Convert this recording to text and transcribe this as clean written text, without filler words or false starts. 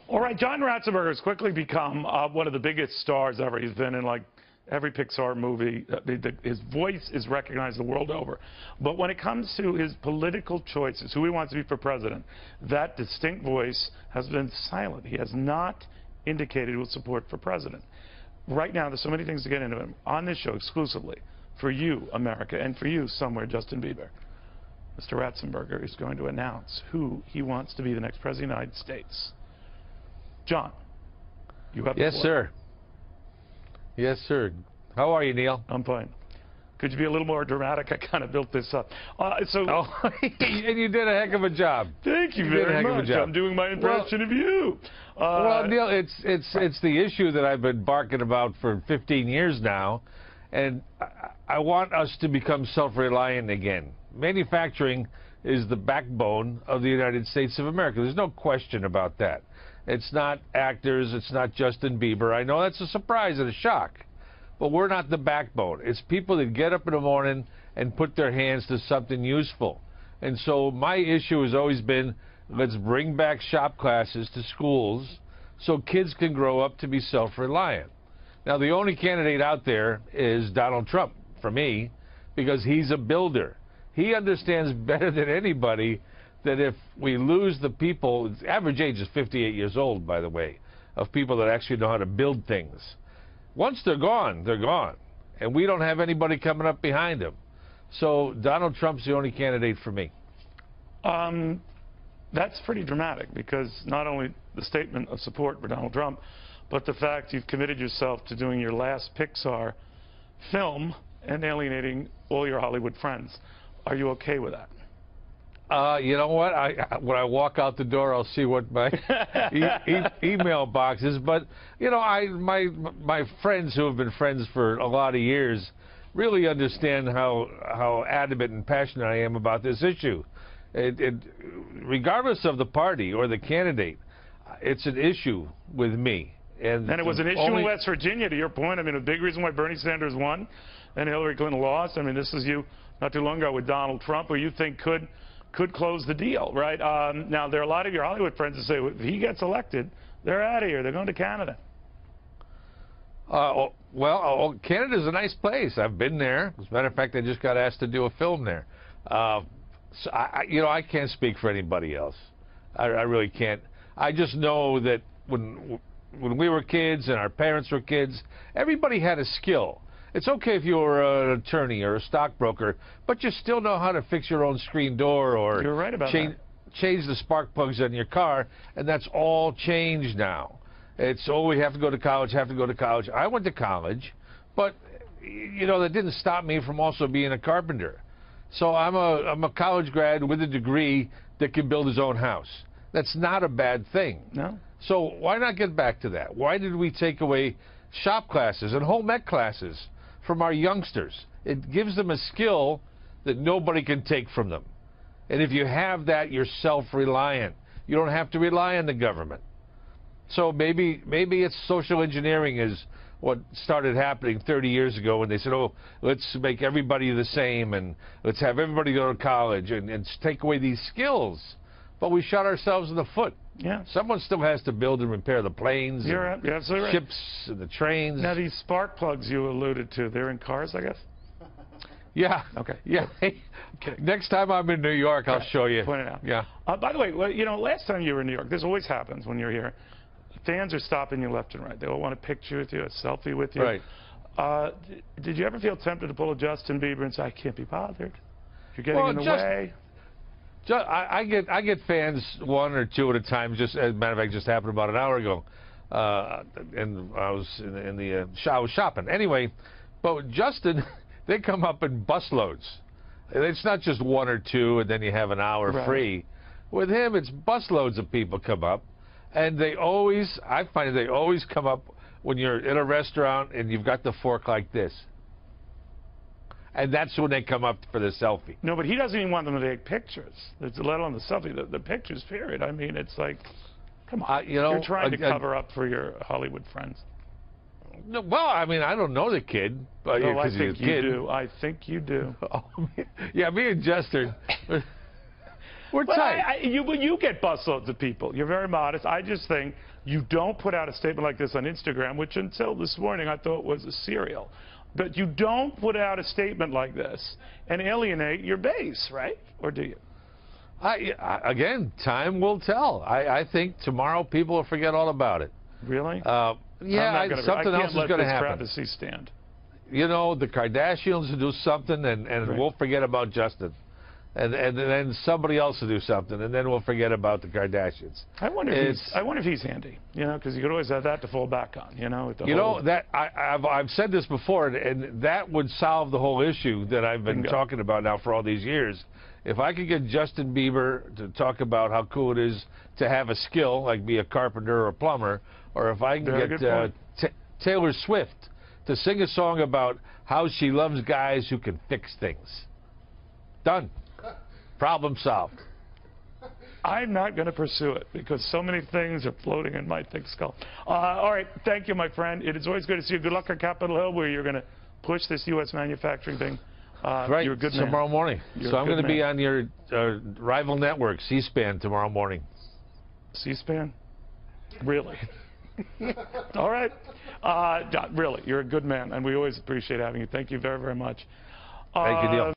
All right, John Ratzenberger has quickly become one of the biggest stars ever. He's been in like every Pixar movie. His voice is recognized the world over. But when it comes to his political choices, who he wants to be for president, that distinct voice has been silent. He has not indicated his support for president. Right now, there's so many things to get into him. On this show exclusively, for you, America, and for you, somewhere, Justin Bieber, Mr. Ratzenberger is going to announce who he wants to be the next president of the United States. John, you have the Yes, floor. sir. Yes, sir. How are you, Neil? I'm fine. Could you be a little more dramatic? I kind of built this up. And you did a heck of a job. Thank you very much. I'm doing my impression of you. Well, Neil, it's the issue that I've been barking about for 15 years now, and I want us to become self-reliant again. Manufacturing is the backbone of the United States of America. There's no question about that. It's not actors. It's not Justin Bieber. I know that's a surprise and a shock. But we're not the backbone. It's people that get up in the morning and put their hands to something useful. And so my issue has always been, let's bring back shop classes to schools so kids can grow up to be self-reliant. Now, the only candidate out there is Donald Trump, for me, because he's a builder. He understands better than anybody that if we lose the people, the average age is 58 years old, by the way, of people that actually know how to build things. Once they're gone, they're gone. And we don't have anybody coming up behind them. So Donald Trump's the only candidate for me. That's pretty dramatic, because not only the statement of support for Donald Trump, but the fact you've committed yourself to doing your last Pixar film and alienating all your Hollywood friends. Are you okay with that? You know what? When I walk out the door, I'll see what my email box is. But you know, my friends who have been friends for a lot of years really understand how adamant and passionate I am about this issue. Regardless of the party or the candidate, it's an issue with me. And it was an issue in West Virginia, to your point. I mean, a big reason why Bernie Sanders won and Hillary Clinton lost. I mean, this is you not too long ago with Donald Trump, who you think could close the deal, right? Now, there are a lot of your Hollywood friends that say, well, if he gets elected, they're out of here. They're going to Canada. Canada's a nice place. I've been there. As a matter of fact, I just got asked to do a film there. So I can't speak for anybody else. I really can't. I just know that when we were kids and our parents were kids, everybody had a skill. It's okay if you're an attorney or a stockbroker, but you still know how to fix your own screen door or You're right about that. change the spark plugs on your car, and that's all changed now. It's, we have to go to college, I went to college, but, you know, that didn't stop me from also being a carpenter. So I'm a college grad with a degree that can build his own house. That's not a bad thing. No. So why not get back to that? Why did we take away shop classes and home ec classes from our youngsters? It gives them a skill that nobody can take from them. And if you have that, you're self-reliant. You don't have to rely on the government. So maybe it's social engineering is what started happening 30 years ago when they said, oh, let's make everybody the same and let's have everybody go to college and take away these skills. But we shot ourselves in the foot. Yeah. Someone still has to build and repair the planes, You're absolutely right. ships, and the trains. Now, these spark plugs you alluded to, they're in cars, I guess? Yeah. Okay. Yeah. Next time I'm in New York, I'll show you. Point it out. Yeah. By the way, you know, last time you were in New York, this always happens when you're here. Fans are stopping you left and right. They all want a picture with you, a selfie with you. Right. Did you ever feel tempted to pull a Justin Bieber and say, I can't be bothered? You're getting in the way. I get fans one or two at a time. Just as a matter of fact, just happened about an hour ago, and I was in the I was shopping. Anyway, but with Justin, they come up in busloads. It's not just one or two, and then you have an hour free. With him, it's busloads of people come up, and I find they always come up when you're in a restaurant and you've got the fork like this. And that's when they come up for the selfie. No, but he doesn't even want them to take pictures, let alone the selfie. The pictures, period. I mean, it's like, come on. You know, you're trying to cover up for your Hollywood friends. No, well, I mean, I don't know the kid, but no, I think you do. I think you do. Yeah, me and Justin. We're tight. You get busloads of people. You're very modest. I just think you don't put out a statement like this on Instagram, which until this morning I thought was a serial. But you don't put out a statement like this and alienate your base, right? Or do you? Again, time will tell. I think tomorrow people will forget all about it. Really? Yeah, something else is going to happen. I can't let this travesty stand. You know, the Kardashians will do something, and Right. we'll forget about Justin. And then somebody else will do something, and then we'll forget about the Kardashians. I wonder if he's handy, you know, because you could always have that to fall back on, you know. That I've said this before, and that would solve the whole issue that I've been talking about now for all these years. If I could get Justin Bieber to talk about how cool it is to have a skill, like be a carpenter or a plumber, or if I can get Taylor Swift to sing a song about how she loves guys who can fix things. Done. Problem solved. I'm not going to pursue it because so many things are floating in my thick skull. All right. Thank you, my friend. It is always good to see you. Good luck on Capitol Hill where you're going to push this U.S. manufacturing thing. Right. You're a good man. Tomorrow morning. So I'm going to be on your rival network, C-SPAN, tomorrow morning. C-SPAN? Really? All right. Really, you're a good man, and we always appreciate having you. Thank you very, very much. Thank you, Neil.